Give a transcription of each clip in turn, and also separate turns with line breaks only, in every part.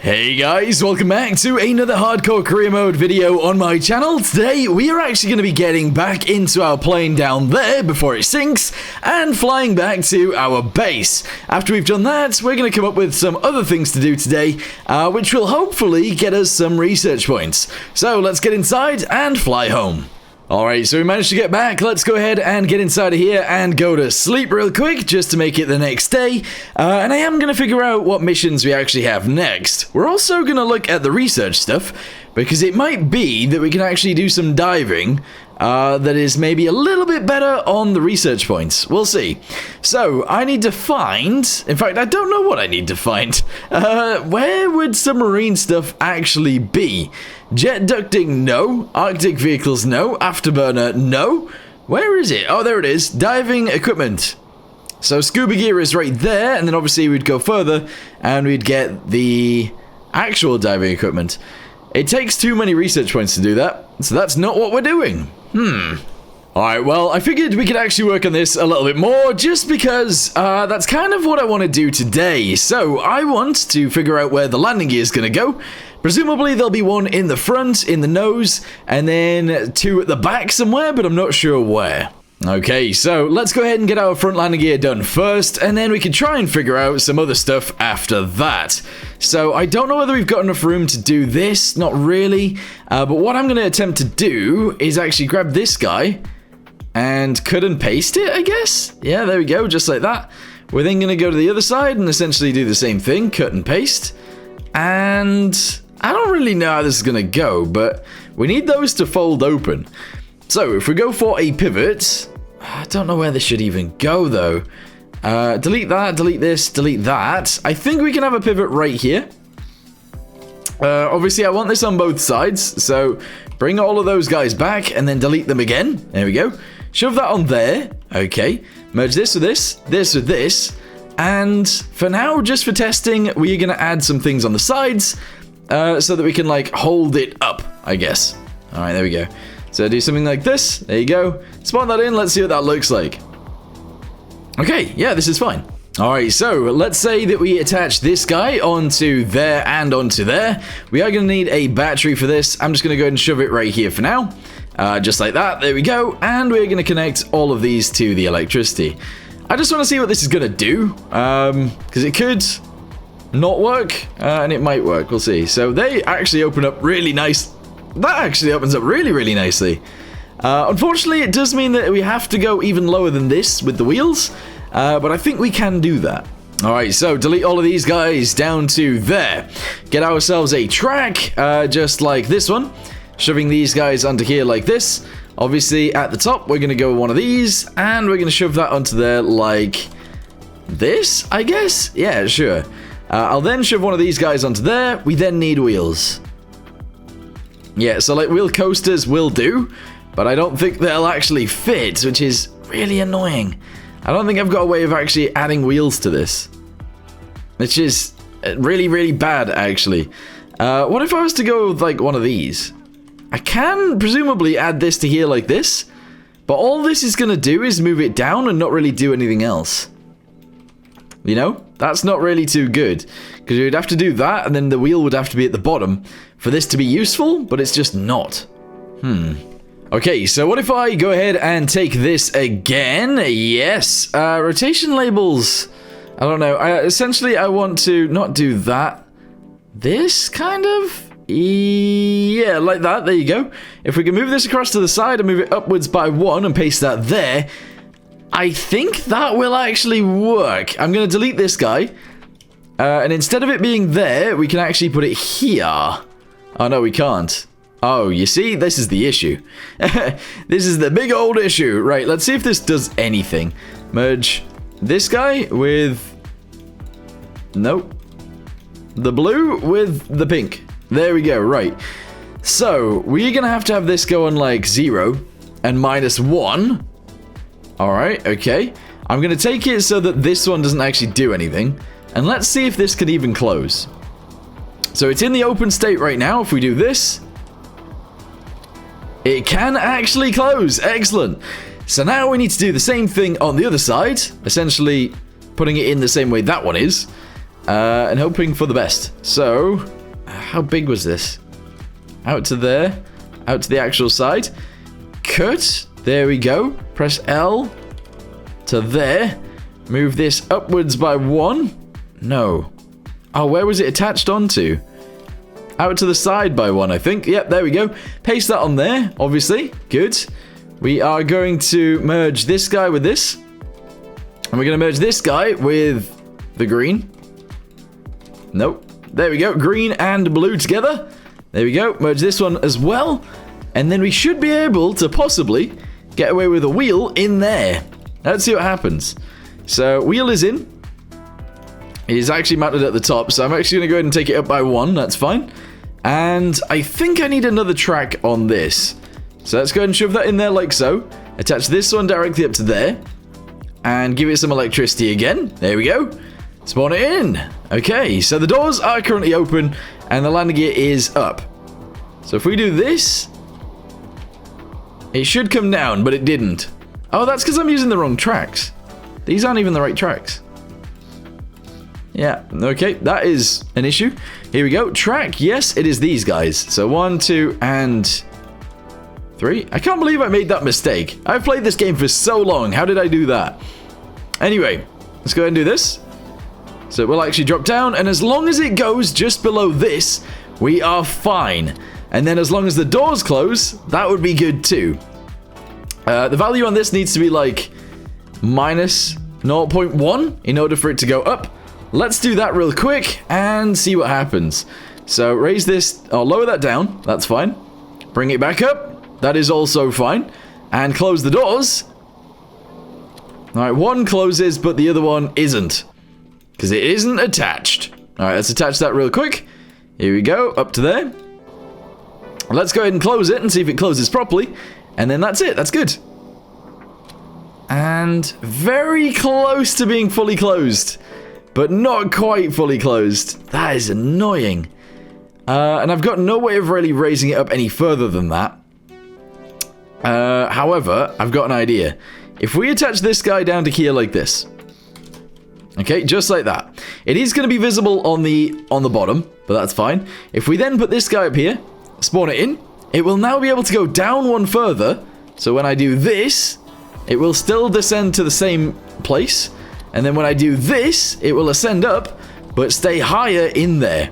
Hey guys, welcome back to another hardcore career mode video on my channel. Today we are actually going to be getting back into our plane down there before it sinks and flying back to our base. After we've done that, we're going to come up with some other things to do today, which will hopefully get us some research points. So let's get inside and fly home. Alright, so we managed to get back. Let's go ahead and get inside of here and go to sleep real quick just to make it the next day. And I am going to figure out what missions we actually have next. We're also going to look at the research stuff because it might be that we can actually do some diving that is maybe a little bit better on the research points. We'll see. So, I need to find... In fact, I don't know what I need to find. Where would submarine stuff actually be? Jet ducting, no. Arctic vehicles, no. Afterburner, no. Where is it? Oh, there it is. Diving equipment. So, scuba gear is right there, and then obviously we'd go further, and we'd get the actual diving equipment. It takes too many research points to do that, so that's not what we're doing. Alright, well, I figured we could actually work on this a little bit more, just because that's kind of what I want to do today. So, I want to figure out where the landing gear is going to go. Presumably, there'll be one in the front, in the nose, and then two at the back somewhere, but I'm not sure where. Okay, so let's go ahead and get our front landing gear done first, and then we can try and figure out some other stuff after that. So I don't know whether we've got enough room to do this, not really, but what I'm going to attempt to do is actually grab this guy and cut and paste it, I guess? Yeah, there we go, just like that. We're then going to go to the other side and essentially do the same thing, cut and paste, and I don't really know how this is going to go, but we need those to fold open. So if we go for a pivot, I don't know where this should even go though. Delete that, delete this, delete that. I think we can have a pivot right here. Obviously I want this on both sides, so bring all of those guys back and then delete them again. There we go. Shove that on there. Okay. Merge this with this, this with this. And for now, just for testing, we're going to add some things on the sides so that we can like hold it up, I guess. All right, there we go. So do something like this. There you go. Spawn that in. Let's see what that looks like. Okay, yeah, this is fine. Alright, so let's say that we attach this guy onto there and onto there. We are going to need a battery for this. I'm just going to go ahead and shove it right here for now. Just like that. There we go. And we're going to connect all of these to the electricity. I just want to see what this is going to do. Because it could not work. And it might work. We'll see. So they actually open up really nice. That actually opens up really, really nicely. Unfortunately, it does mean that we have to go even lower than this with the wheels, but I think we can do that. Alright, so delete all of these guys down to there. Get ourselves a track, just like this one. Shoving these guys onto here like this. Obviously, at the top, we're going to go with one of these, and we're going to shove that onto there like this, I guess? Yeah, sure. I'll then shove one of these guys onto there. We then need wheels. Yeah, so like wheel coasters will do, but I don't think they'll actually fit, which is really annoying. I don't think I've got a way of actually adding wheels to this, which is really, really bad, actually. What if I was to go with like one of these? I can presumably add this to here like this, but all this is going to do is move it down and not really do anything else. You know, that's not really too good, because you'd have to do that, and then the wheel would have to be at the bottom for this to be useful, but it's just not. Okay, so what if I go ahead and take this again? Yes, rotation labels. I don't know. Essentially, I want to not do that. This kind of? Yeah, like that. There you go. If we can move this across to the side and move it upwards by 1 and paste that there, I think that will actually work. I'm going to delete this guy. And instead of it being there, we can actually put it here. Oh, no, we can't. Oh, you see? This is the issue. This is the big old issue. Right, let's see if this does anything. Merge this guy with... Nope. The blue with the pink. There we go, right. So, we're going to have this go on like 0 and -1. Alright, okay. I'm going to take it so that this one doesn't actually do anything. And let's see if this can even close. So it's in the open state right now. If we do this, it can actually close. Excellent. So now we need to do the same thing on the other side. Essentially putting it in the same way that one is. and hoping for the best. So, how big was this? Out to there. Out to the actual side. Cut. There we go. Press L to there. Move this upwards by 1. No. Oh, where was it attached onto? Out to the side by 1, I think. Yep, there we go. Paste that on there, obviously. Good. We are going to merge this guy with this. And we're going to merge this guy with the green. Nope. There we go. Green and blue together. There we go. Merge this one as well. And then we should be able to possibly get away with a wheel in there. Let's see what happens. So, wheel is in. It is actually mounted at the top. So, I'm actually going to go ahead and take it up by 1. That's fine. And I think I need another track on this. So, let's go ahead and shove that in there like so. Attach this one directly up to there. And give it some electricity again. There we go. Spawn it in. Okay, so the doors are currently open and the landing gear is up. So if we do this, it should come down, but it didn't. Oh, that's because I'm using the wrong tracks. These aren't even the right tracks. Yeah, okay, that is an issue. Here we go. Track, yes, it is these guys. So 1, 2, and 3. I can't believe I made that mistake. I've played this game for so long. How did I do that? Anyway, let's go ahead and do this. So it will actually drop down, and as long as it goes just below this, we are fine. And then as long as the doors close, that would be good too. The value on this needs to be like minus 0.1 in order for it to go up. Let's do that real quick and see what happens. So raise this, or lower that down, that's fine. Bring it back up, that is also fine. And close the doors. Alright, one closes, but the other one isn't. Because it isn't attached. Alright, let's attach that real quick. Here we go, up to there. Let's go ahead and close it and see if it closes properly. And then that's it, that's good. And very close to being fully closed. But not quite fully closed. That is annoying. And I've got no way of really raising it up any further than that. However, I've got an idea. If we attach this guy down to here like this. Okay, just like that. It is going to be visible on the bottom, but that's fine. If we then put this guy up here, spawn it in, it will now be able to go down one further. So when I do this, it will still descend to the same place. And then when I do this, it will ascend up, but stay higher in there.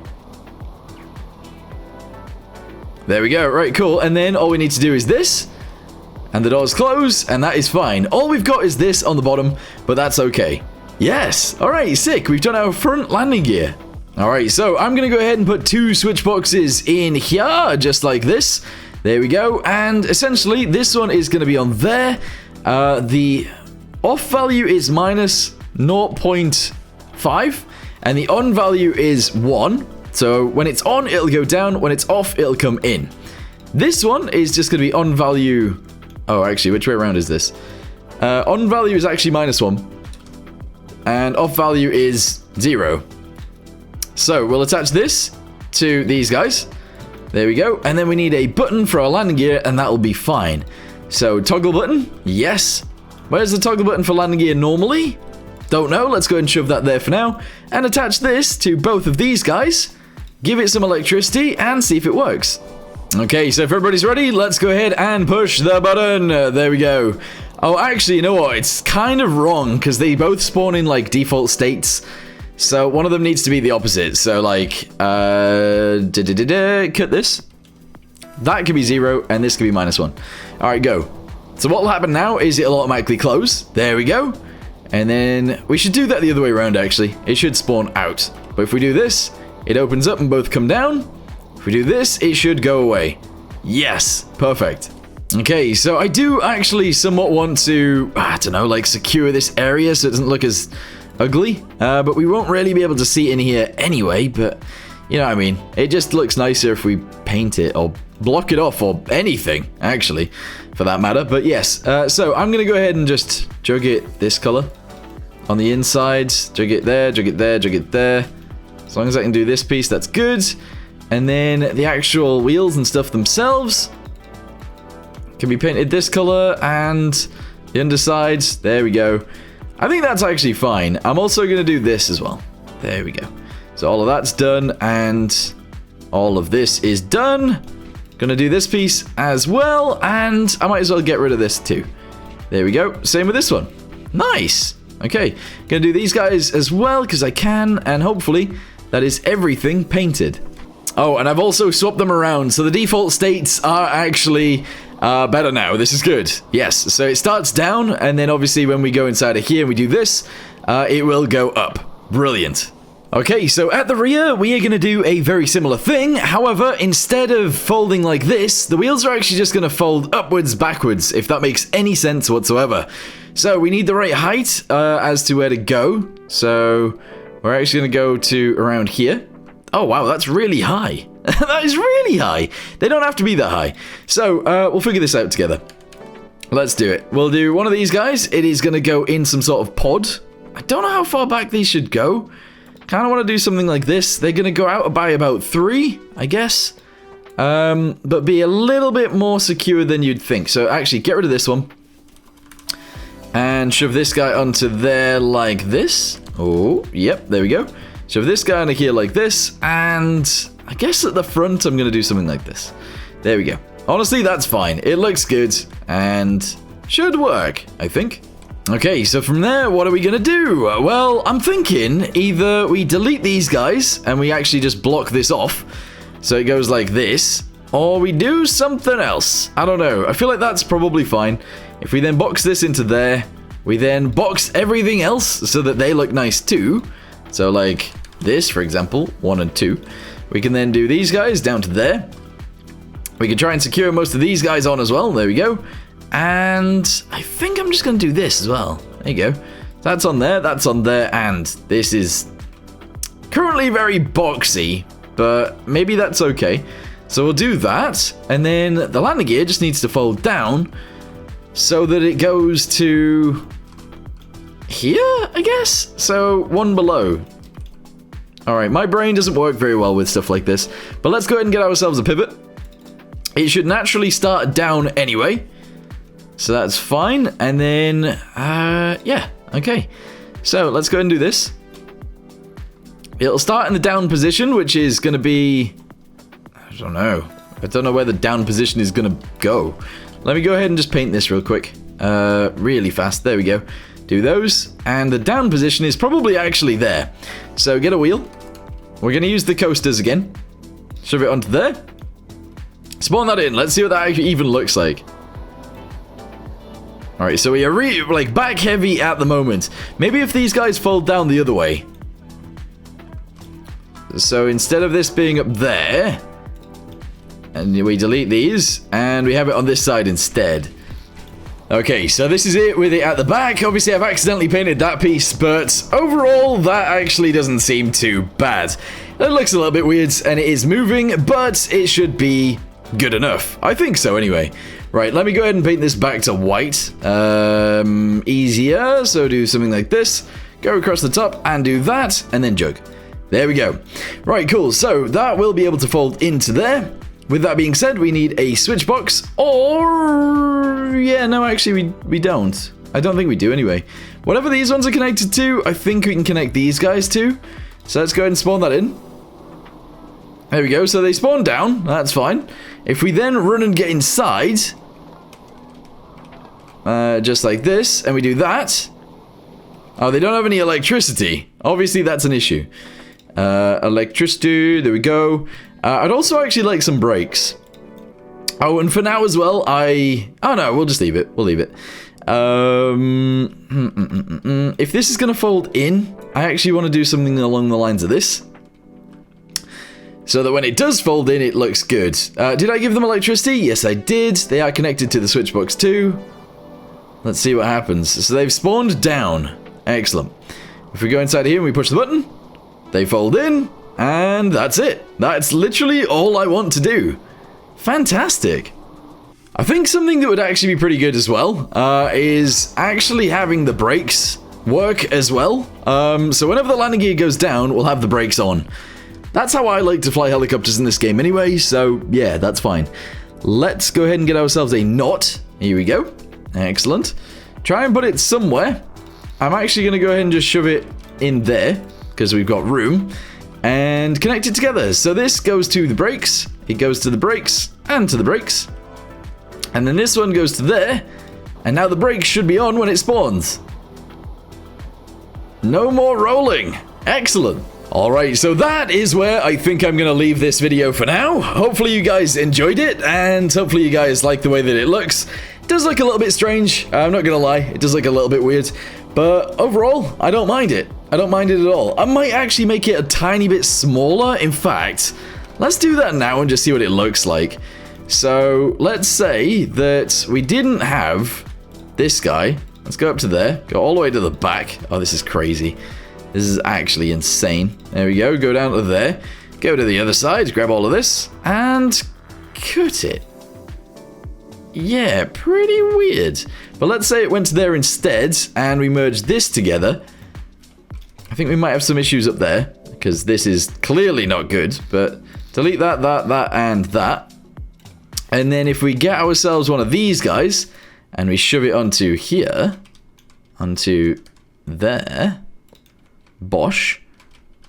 There we go, right, cool. And then all we need to do is this, and the doors close, and that is fine. All we've got is this on the bottom, but that's okay. Yes, alright, sick. We've done our front landing gear. Alright, so I'm going to go ahead and put 2 switch boxes in here, just like this. There we go, and essentially this one is going to be on there. The off value is minus 0.5, and the on value is 1. So when it's on, it'll go down. When it's off, it'll come in. This one is just going to be on value. Oh, actually, which way around is this? On value is actually minus 1. And off value is 0. So we'll attach this to these guys. There we go. And then we need a button for our landing gear, and that will be fine. So toggle button, yes. Where's the toggle button for landing gear normally? Don't know. Let's go ahead and shove that there for now. And attach this to both of these guys. Give it some electricity and see if it works. Okay, so if everybody's ready, let's go ahead and push the button. There we go. Oh, actually, you know what? It's kind of wrong because they both spawn in like default states. So one of them needs to be the opposite. So like, cut this. That could be 0 and this could be minus 1. All right, go. So what will happen now is it'll automatically close. There we go. And then we should do that the other way around, actually. It should spawn out. But if we do this, it opens up and both come down. If we do this, it should go away. Yes, perfect. Okay, so I do actually somewhat want to, I don't know, like secure this area so it doesn't look as ugly. But we won't really be able to see in here anyway, but you know what I mean. It just looks nicer if we paint it or block it off or anything, actually, for that matter. But yes, so I'm going to go ahead and just jug it this color on the inside. Jug it there, jug it there, jug it there. As long as I can do this piece, that's good. And then the actual wheels and stuff themselves can be painted this color, and the undersides, there we go. I think that's actually fine. I'm also going to do this as well. There we go. So all of that's done, and all of this is done. Gonna do this piece as well, and I might as well get rid of this too. There we go. Same with this one. Nice. Okay, gonna do these guys as well, because I can, and hopefully that is everything painted. Oh, and I've also swapped them around, so the default states are actually better now. This is good. Yes, so it starts down, and then obviously when we go inside of here and we do this, it will go up. Brilliant. Okay, so at the rear, we are going to do a very similar thing. However, instead of folding like this, the wheels are actually just going to fold upwards, backwards, if that makes any sense whatsoever. So we need the right height as to where to go. So we're actually going to go to around here. Oh, wow, that's really high. That is really high. They don't have to be that high. So we'll figure this out together. Let's do it. We'll do one of these guys. It is going to go in some sort of pod. I don't know how far back these should go. Kind of want to do something like this. They're going to go out by about 3, I guess. But be a little bit more secure than you'd think. So actually, get rid of this one. And shove this guy onto there like this. Oh, yep, there we go. Shove this guy onto here like this. And I guess at the front, I'm going to do something like this. There we go. Honestly, that's fine. It looks good and should work, I think. Okay, so from there, what are we going to do? Well, I'm thinking either we delete these guys and we actually just block this off. So it goes like this. Or we do something else. I don't know. I feel like that's probably fine. If we then box this into there, we then box everything else so that they look nice too. So like this, for example, 1 and 2. We can then do these guys down to there. We can try and secure most of these guys on as well. There we go. And I think I'm just going to do this as well. There you go. That's on there, and this is currently very boxy, but maybe that's okay. So we'll do that, and then the landing gear just needs to fold down so that it goes to here, I guess? So one below. Alright, my brain doesn't work very well with stuff like this, but let's go ahead and get ourselves a pivot. It should naturally start down anyway. So that's fine, and then, yeah, okay. So let's go ahead and do this. It'll start in the down position, which is going to be, I don't know where the down position is going to go. Let me go ahead and just paint this real quick, really fast. There we go. Do those, and the down position is probably actually there. So get a wheel. We're going to use the coasters again. Shove it onto there. Spawn that in. Let's see what that even looks like. Alright, so we are like back heavy at the moment. Maybe if these guys fold down the other way. So instead of this being up there, and we delete these, and we have it on this side instead. Okay, so this is it with it at the back. Obviously, I've accidentally painted that piece, but overall, that actually doesn't seem too bad. It looks a little bit weird, and it is moving, but it should be good enough. I think so, anyway. Right, let me go ahead and paint this back to white. Easier, so do something like this. Go across the top and do that, and then jug. There we go. Right, cool. So that will be able to fold into there. With that being said, we need a switch box, or... yeah, no, actually, we don't. I don't think we do anyway. Whatever these ones are connected to, I think we can connect these guys to. So let's go ahead and spawn that in. There we go. So they spawn down. That's fine. If we then run and get inside... just like this, and we do that. Oh, they don't have any electricity. Obviously, that's an issue. Electricity, there we go. I'd also actually like some brakes. Oh, and for now as well, oh no, we'll just leave it. We'll leave it. If this is going to fold in, I actually want to do something along the lines of this. So that when it does fold in, it looks good. Did I give them electricity? Yes, I did. They are connected to the switch box too. Let's see what happens. So they've spawned down. Excellent. If we go inside here and we push the button, they fold in, and that's it. That's literally all I want to do. Fantastic. I think something that would actually be pretty good as well is actually having the brakes work as well. So whenever the landing gear goes down, we'll have the brakes on. That's how I like to fly helicopters in this game anyway, so yeah, that's fine. Let's go ahead and get ourselves a knot. Here we go. Excellent. Try and put it somewhere. I'm actually going to go ahead and just shove it in there, because we've got room. and connect it together. So this goes to the brakes, it goes to the brakes, and to the brakes. And then this one goes to there, and now the brakes should be on when it spawns. No more rolling. Excellent. Alright, so that is where I think I'm going to leave this video for now. Hopefully you guys enjoyed it, and hopefully you guys like the way that it looks. It does look a little bit strange, I'm not going to lie, it does look a little bit weird. But overall, I don't mind it. I don't mind it at all. I might actually make it a tiny bit smaller. In fact, let's do that now and just see what it looks like. So let's say that we didn't have this guy. Let's go up to there, go all the way to the back. Oh, this is crazy. This is actually insane. There we go, go down to there, go to the other side, grab all of this, and cut it. Yeah, pretty weird. But let's say it went to there instead, and we merged this together. I think we might have some issues up there, because this is clearly not good, but delete that, and that. And then if we get ourselves one of these guys, and we shove it onto here, onto there, bosh,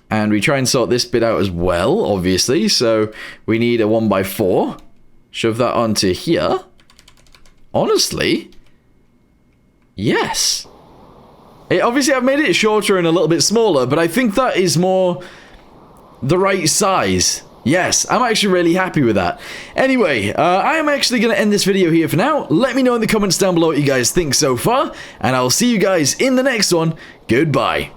and we try and sort this bit out as well, obviously, so we need a 1x4, shove that onto here. Honestly, yes. Obviously I've made it shorter and a little bit smaller, but I think that is more the right size. Yes, I'm actually really happy with that. Anyway, I am actually going to end this video here for now. Let me know in the comments down below what you guys think so far, and I'll see you guys in the next one. Goodbye.